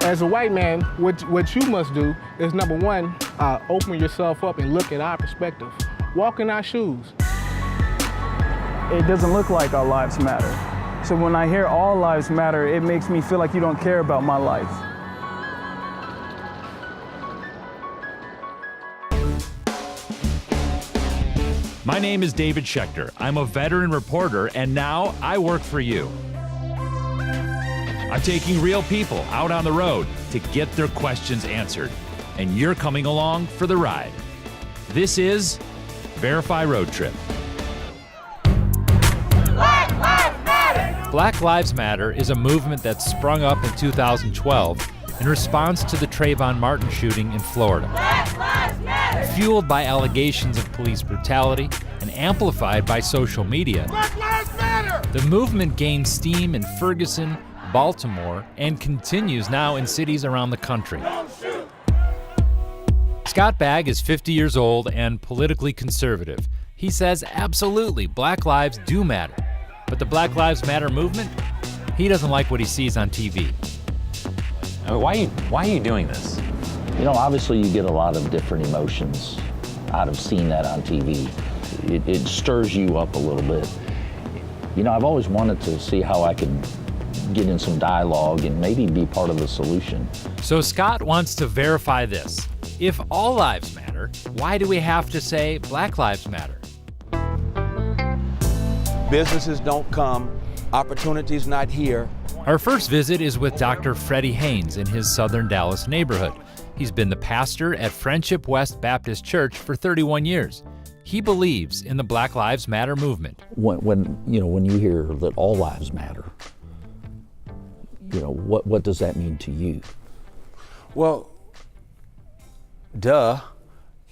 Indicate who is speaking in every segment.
Speaker 1: As a white man, what you must do is, number one, open yourself up and look at our perspective. Walk in our shoes.
Speaker 2: It doesn't look like our lives matter. So when I hear all lives matter, it makes me feel like you don't care about my life.
Speaker 3: My name is David Schechter. I'm a veteran reporter, and now I work for you. I'm taking real people out on the road to get their questions answered, and you're coming along for the ride. This is Verify Road Trip.
Speaker 4: Black Lives Matter!
Speaker 3: Black Lives Matter is a movement that sprung up in 2012 in response to the Trayvon Martin shooting in Florida.
Speaker 4: Black Lives Matter!
Speaker 3: Fueled by allegations of police brutality and amplified by social media,
Speaker 4: Black Lives Matter!
Speaker 3: the movement gained steam in Ferguson, Baltimore, and continues now in cities around the country. Scott Bagg is 50 years old and politically conservative. He says absolutely, Black lives do matter. But the Black Lives Matter movement, he doesn't like what he sees on TV.
Speaker 5: Why are you doing this?
Speaker 6: You know, obviously you get a lot of different emotions out of seeing that on TV. It stirs you up a little bit. You know, I've always wanted to see how I could get in some dialogue and maybe be part of the solution.
Speaker 3: So Scott wants to verify this. If all lives matter, why do we have to say Black Lives Matter?
Speaker 7: Businesses don't come, opportunities not here.
Speaker 3: Our first visit is with Dr. Freddie Haynes in his southern Dallas neighborhood. He's been the pastor at Friendship West Baptist Church for 31 years. He believes in the Black Lives Matter movement.
Speaker 6: When you hear that all lives matter, you know, what does that mean to you?
Speaker 7: Well, duh.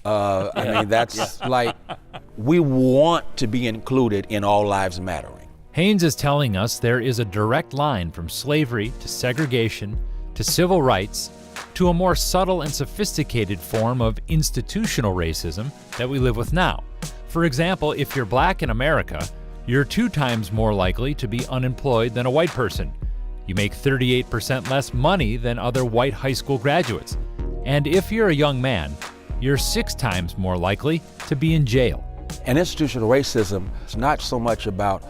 Speaker 7: I mean, that's like, we want to be included in all lives mattering.
Speaker 3: Haynes is telling us there is a direct line from slavery to segregation to civil rights to a more subtle and sophisticated form of institutional racism that we live with now. For example, if you're black in America, you're 2 times more likely to be unemployed than a white person. You make 38% less money than other white high school graduates. And if you're a young man, you're 6 times more likely to be in jail.
Speaker 7: And institutional racism is not so much about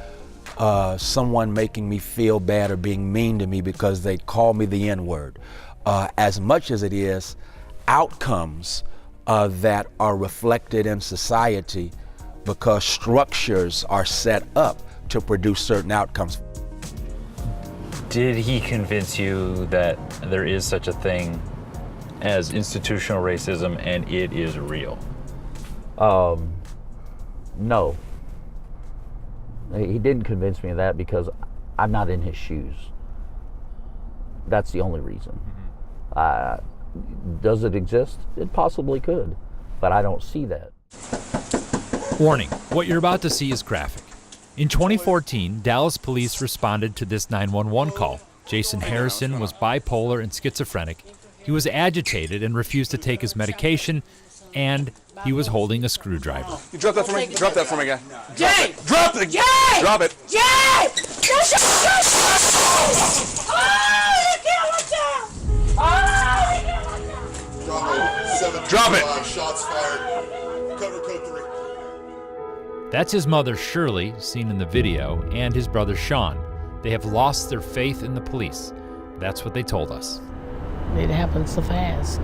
Speaker 7: someone making me feel bad or being mean to me because they call me the N-word, as much as it is outcomes that are reflected in society because structures are set up to produce certain outcomes.
Speaker 5: Did he convince you that there is such a thing as institutional racism and it is real?
Speaker 6: No. He didn't convince me of that because I'm not in his shoes. That's the only reason. Does it exist? It possibly could, but I don't see that.
Speaker 3: Warning, what you're about to see is graphic. In 2014, Dallas police responded to this 911 call. Jason Harrison was bipolar and schizophrenic. He was agitated and refused to take his medication, and he was holding a screwdriver.
Speaker 8: You drop that for me? Drop that for me, guy.
Speaker 4: Jay!
Speaker 8: Drop it!
Speaker 4: Jay!
Speaker 8: Drop it!
Speaker 4: Jay!
Speaker 8: Drop it!
Speaker 9: Shots fired. Cover code 3.
Speaker 3: That's his mother, Shirley, seen in the video, and his brother, Sean. They have lost their faith in the police. That's what they told us.
Speaker 10: It happened so fast.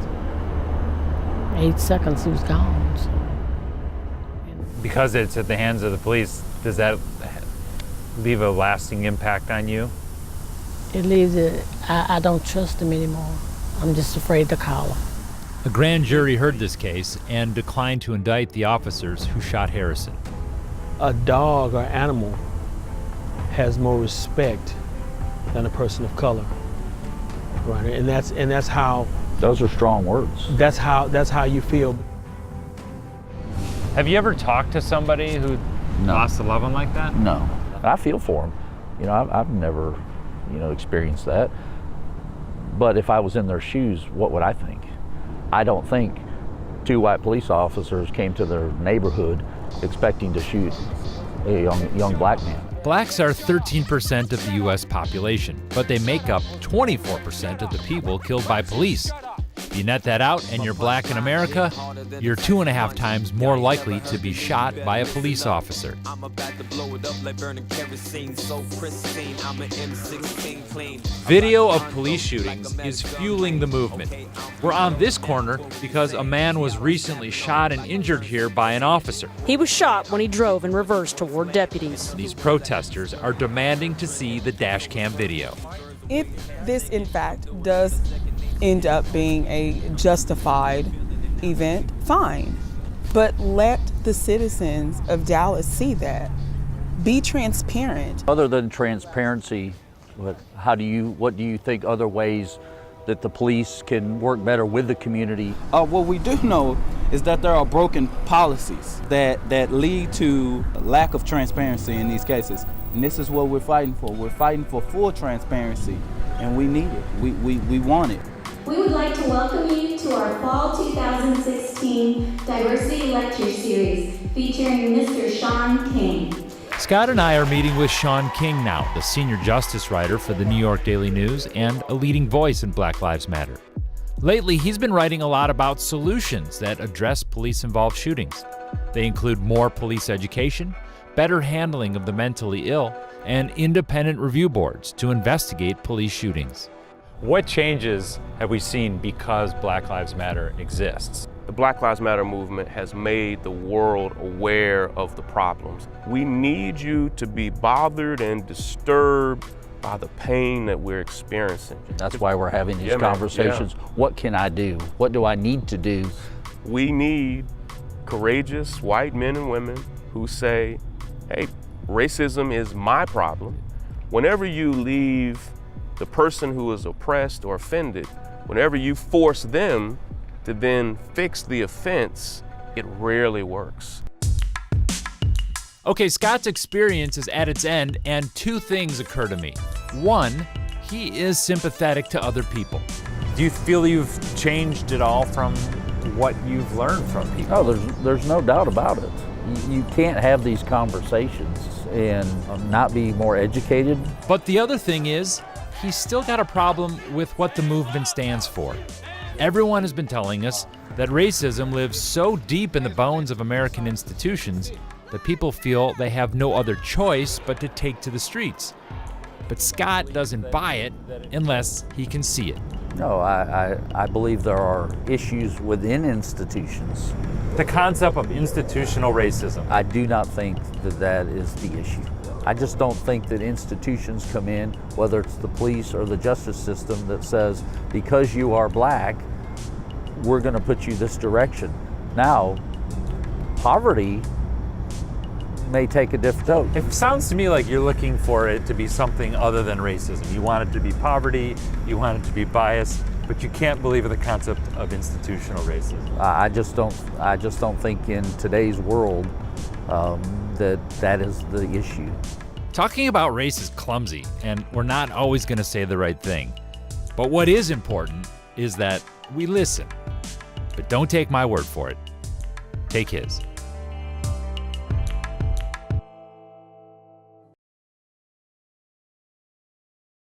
Speaker 10: 8 seconds, he was gone. So.
Speaker 5: Because it's at the hands of the police, does that leave a lasting impact on you?
Speaker 10: It leaves it, I don't trust him anymore. I'm just afraid to call him.
Speaker 3: A grand jury heard this case and declined to indict the officers who shot Harrison.
Speaker 1: A dog or animal has more respect than a person of color, right? And that's how.
Speaker 6: Those are strong words.
Speaker 1: That's how you feel.
Speaker 5: Have you ever talked to somebody who lost a loved one like that?
Speaker 6: No. I feel for him. You know, I've never, experienced that. But if I was in their shoes, what would I think? I don't think 2 white police officers came to their neighborhood expecting to shoot a young black man.
Speaker 3: Blacks are 13% of the U.S. population, but they make up 24% of the people killed by police. If you net that out and you're black in America, you're 2.5 times more likely to be shot by a police officer. Video of police shootings is fueling the movement. We're on this corner because a man was recently shot and injured here by an officer.
Speaker 8: He was shot when he drove in reverse toward deputies.
Speaker 3: These protesters are demanding to see the dash cam video.
Speaker 11: If this, in fact, does end up being a justified event, fine. But let the citizens of Dallas see that. Be transparent.
Speaker 6: Other than transparency, what do you think other ways that the police can work better with the community?
Speaker 2: What we do know is that there are broken policies that lead to lack of transparency in these cases. And this is what we're fighting for. We're fighting for full transparency, and we need it. We want it.
Speaker 12: We would like to welcome you to our Fall 2016 Diversity Lecture Series featuring Mr. Sean King.
Speaker 3: Scott and I are meeting with Sean King now, the senior justice writer for the New York Daily News and a leading voice in Black Lives Matter. Lately, he's been writing a lot about solutions that address police-involved shootings. They include more police education, better handling of the mentally ill, and independent review boards to investigate police shootings. What changes have we seen because Black Lives Matter exists?
Speaker 13: The Black Lives Matter movement has made the world aware of the problems. We need you to be bothered and disturbed by the pain that we're experiencing.
Speaker 6: That's why we're having these conversations. Yeah. What can I do? What do I need to do?
Speaker 13: We need courageous white men and women who say, hey, racism is my problem. Whenever you leave the person who is oppressed or offended, whenever you force them to then fix the offense, it rarely works.
Speaker 3: Okay, Scott's experience is at its end, and two things occur to me. One, he is sympathetic to other people. Do you feel you've changed at all from what you've learned from people?
Speaker 6: Oh, there's no doubt about it. You can't have these conversations and not be more educated.
Speaker 3: But the other thing is, he's still got a problem with what the movement stands for. Everyone has been telling us that racism lives so deep in the bones of American institutions that people feel they have no other choice but to take to the streets. But Scott doesn't buy it unless he can see it.
Speaker 6: No, I believe there are issues within institutions.
Speaker 3: The concept of institutional racism.
Speaker 6: I do not think that is the issue. I just don't think that institutions come in, whether it's the police or the justice system, that says, because you are black, we're going to put you this direction. Now, poverty may take a different tone.
Speaker 3: It sounds to me like you're looking for it to be something other than racism. You want it to be poverty, you want it to be bias, but you can't believe in the concept of institutional racism.
Speaker 6: I just don't think in today's world that is the issue.
Speaker 3: Talking about race is clumsy, and we're not always going to say the right thing. But what is important is that we listen. But don't take my word for it. Take his.